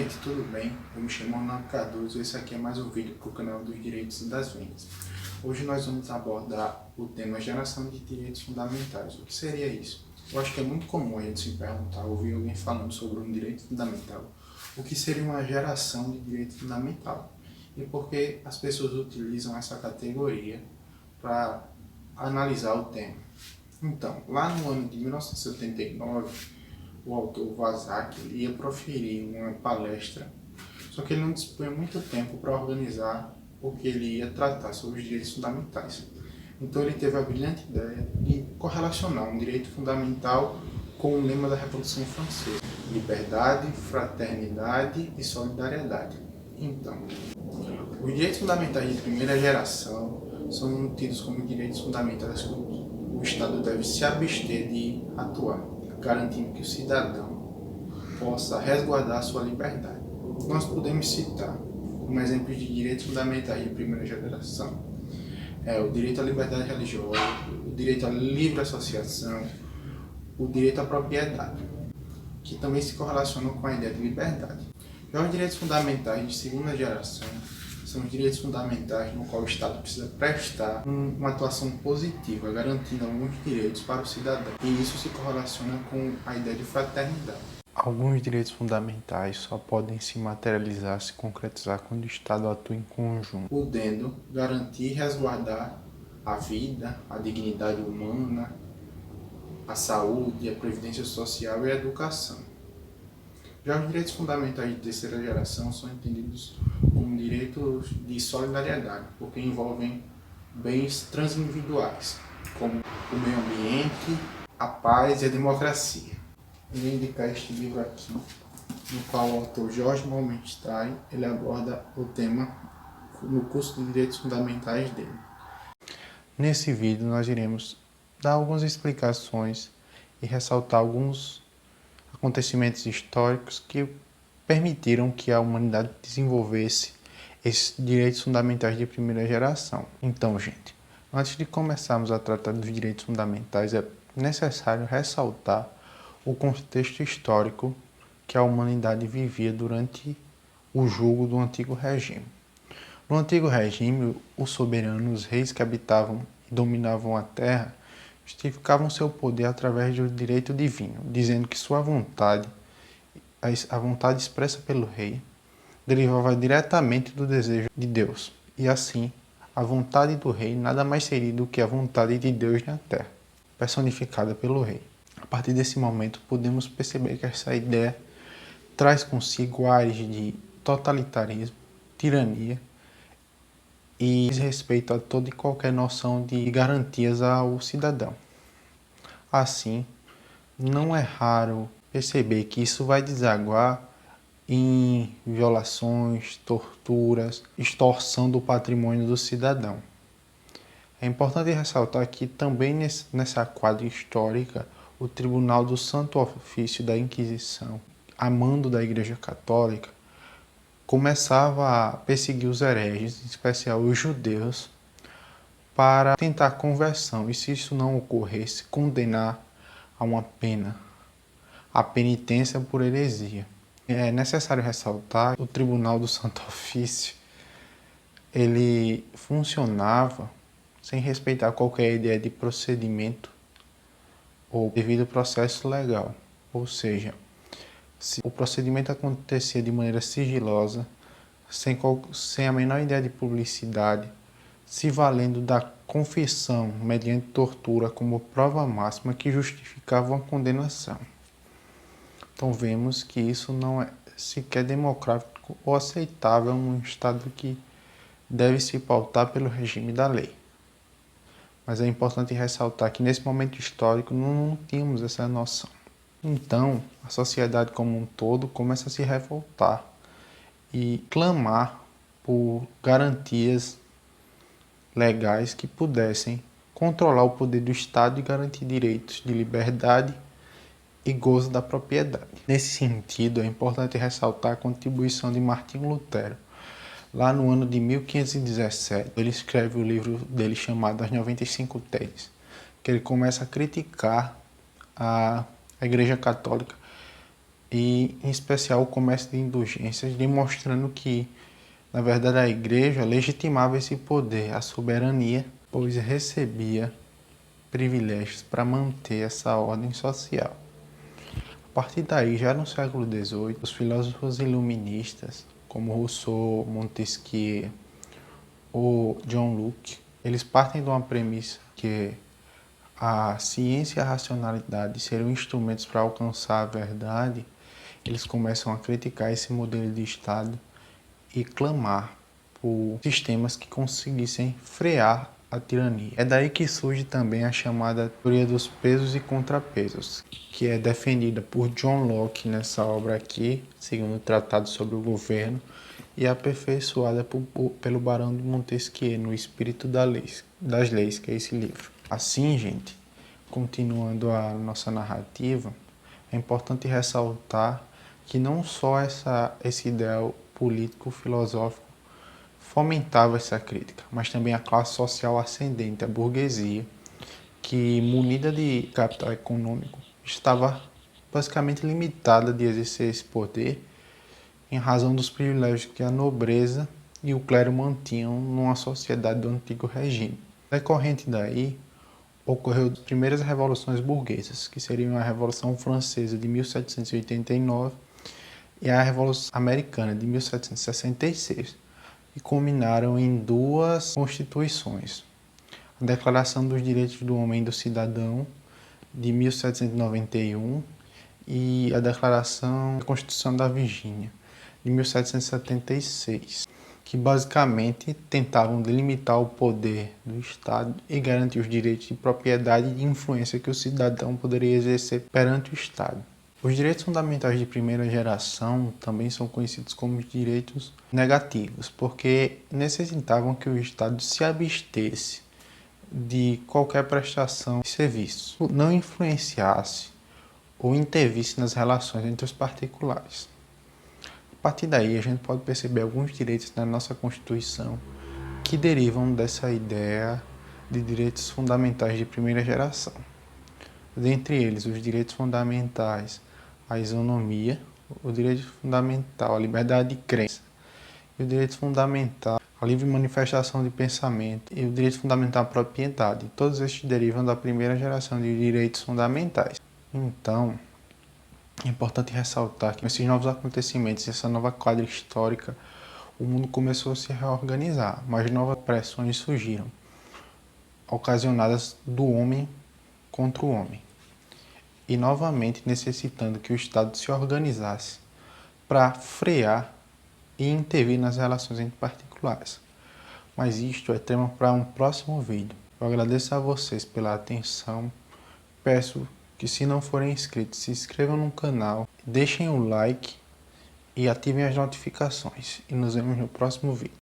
gente, tudo bem? Eu me chamo Ana Cardoso e esse aqui é mais um vídeo para o canal dos Direitos e das Vendas. Hoje nós vamos abordar o tema geração de direitos fundamentais. O que seria isso? Eu acho que é muito comum a gente se perguntar, ouvir alguém falando sobre um direito fundamental. O que seria uma geração de direito fundamental? E por que as pessoas utilizam essa categoria para analisar o tema? Então, lá no ano de 1979, o autor Vazak ia proferir uma palestra, só que ele não dispunha muito tempo para organizar o que ele ia tratar sobre os direitos fundamentais. Então ele teve a brilhante ideia de correlacionar um direito fundamental com o lema da Revolução Francesa: liberdade, fraternidade e solidariedade. Então, os direitos fundamentais de primeira geração são tidos como direitos fundamentais que o Estado deve se abster de atuar, garantindo que o cidadão possa resguardar a sua liberdade. Nós podemos citar como exemplos de direitos fundamentais de primeira geração o direito à liberdade religiosa, o direito à livre associação, o direito à propriedade, que também se correlacionam com a ideia de liberdade. Já os direitos fundamentais de segunda geração são os direitos fundamentais no qual o Estado precisa prestar uma atuação positiva, garantindo alguns direitos para o cidadão. E isso se correlaciona com a ideia de fraternidade. Alguns direitos fundamentais só podem se materializar, se concretizar quando o Estado atua em conjunto, podendo garantir e resguardar a vida, a dignidade humana, a saúde, a previdência social e a educação. Já os direitos fundamentais de terceira geração são entendidos como direitos de solidariedade, porque envolvem bens transindividuais, como o meio ambiente, a paz e a democracia. Eu vou indicar este livro aqui, no qual o autor Jorge Malmenstein ele aborda o tema no curso de Direitos Fundamentais dele. Nesse vídeo nós iremos dar algumas explicações e ressaltar alguns acontecimentos históricos que permitiram que a humanidade desenvolvesse esses direitos fundamentais de primeira geração. Então, gente, antes de começarmos a tratar dos direitos fundamentais, é necessário ressaltar o contexto histórico que a humanidade vivia durante o jugo do antigo regime. No antigo regime, os soberanos, os reis que habitavam e dominavam a terra, justificavam seu poder através do direito divino, dizendo que sua vontade, a vontade expressa pelo rei, derivava diretamente do desejo de Deus. E assim, a vontade do rei nada mais seria do que a vontade de Deus na terra, personificada pelo rei. A partir desse momento, podemos perceber que essa ideia traz consigo ares de totalitarismo, tirania e desrespeito a toda e qualquer noção de garantias ao cidadão. Assim, não é raro perceber que isso vai desaguar em violações, torturas, extorsão do patrimônio do cidadão. É importante ressaltar que também nessa quadra histórica, o Tribunal do Santo Ofício da Inquisição, a mando da Igreja Católica, começava a perseguir os hereges, em especial os judeus, para tentar conversão, e se isso não ocorresse, condenar a uma pena, a penitência por heresia. É necessário ressaltar que o Tribunal do Santo Ofício, ele funcionava sem respeitar qualquer ideia de procedimento ou devido processo legal. Ou seja, se o procedimento acontecia de maneira sigilosa, sem a menor ideia de publicidade, se valendo da confissão mediante tortura como prova máxima que justificava uma condenação. Então vemos que isso não é sequer democrático ou aceitável num Estado que deve se pautar pelo regime da lei. Mas é importante ressaltar que nesse momento histórico não tínhamos essa noção. Então, a sociedade como um todo começa a se revoltar e clamar por garantias legais que pudessem controlar o poder do Estado e garantir direitos de liberdade e gozo da propriedade. Nesse sentido, é importante ressaltar a contribuição de Martinho Lutero. Lá no ano de 1517, ele escreve o livro dele chamado As 95 Teses, que ele começa a criticar a Igreja Católica e, em especial, o comércio de indulgências, demonstrando que, na verdade, a Igreja legitimava esse poder, a soberania, pois recebia privilégios para manter essa ordem social. A partir daí, já no século XVIII, os filósofos iluministas, como Rousseau, Montesquieu ou John Locke, eles partem de uma premissa que a ciência e a racionalidade seriam instrumentos para alcançar a verdade. Eles começam a criticar esse modelo de Estado e clamar por sistemas que conseguissem frear a tirania. É daí que surge também a chamada teoria dos pesos e contrapesos, que é defendida por John Locke nessa obra aqui, segundo o Tratado sobre o Governo, e aperfeiçoada pelo Barão de Montesquieu no Espírito das Leis, que é esse livro. Assim, gente, continuando a nossa narrativa, é importante ressaltar que não só esse ideal político-filosófico fomentava essa crítica, mas também a classe social ascendente, a burguesia, que, munida de capital econômico, estava basicamente limitada de exercer esse poder em razão dos privilégios que a nobreza e o clero mantinham numa sociedade do antigo regime. Decorrente daí, ocorreu as primeiras revoluções burguesas, que seriam a Revolução Francesa de 1789 e a Revolução Americana de 1766, e culminaram em duas constituições: a Declaração dos Direitos do Homem e do Cidadão de 1791 e a Declaração da Constituição da Virgínia de 1776, que basicamente tentavam delimitar o poder do Estado e garantir os direitos de propriedade e de influência que o cidadão poderia exercer perante o Estado. Os direitos fundamentais de primeira geração também são conhecidos como direitos negativos, porque necessitavam que o Estado se abstesse de qualquer prestação de serviço, não influenciasse ou intervisse nas relações entre os particulares. A partir daí, a gente pode perceber alguns direitos na nossa Constituição que derivam dessa ideia de direitos fundamentais de primeira geração. Dentre eles, os direitos fundamentais à isonomia, o direito fundamental à liberdade de crença, e o direito fundamental à livre manifestação de pensamento e o direito fundamental à propriedade. Todos estes derivam da primeira geração de direitos fundamentais. Então, é importante ressaltar que nesses novos acontecimentos, essa nova quadra histórica, o mundo começou a se reorganizar, mas novas pressões surgiram, ocasionadas do homem contra o homem, e novamente necessitando que o Estado se organizasse para frear e intervir nas relações entre particulares. Mas isto é tema para um próximo vídeo. Eu agradeço a vocês pela atenção, peço que, se não forem inscritos, se inscrevam no canal, deixem o like e ativem as notificações. E nos vemos no próximo vídeo.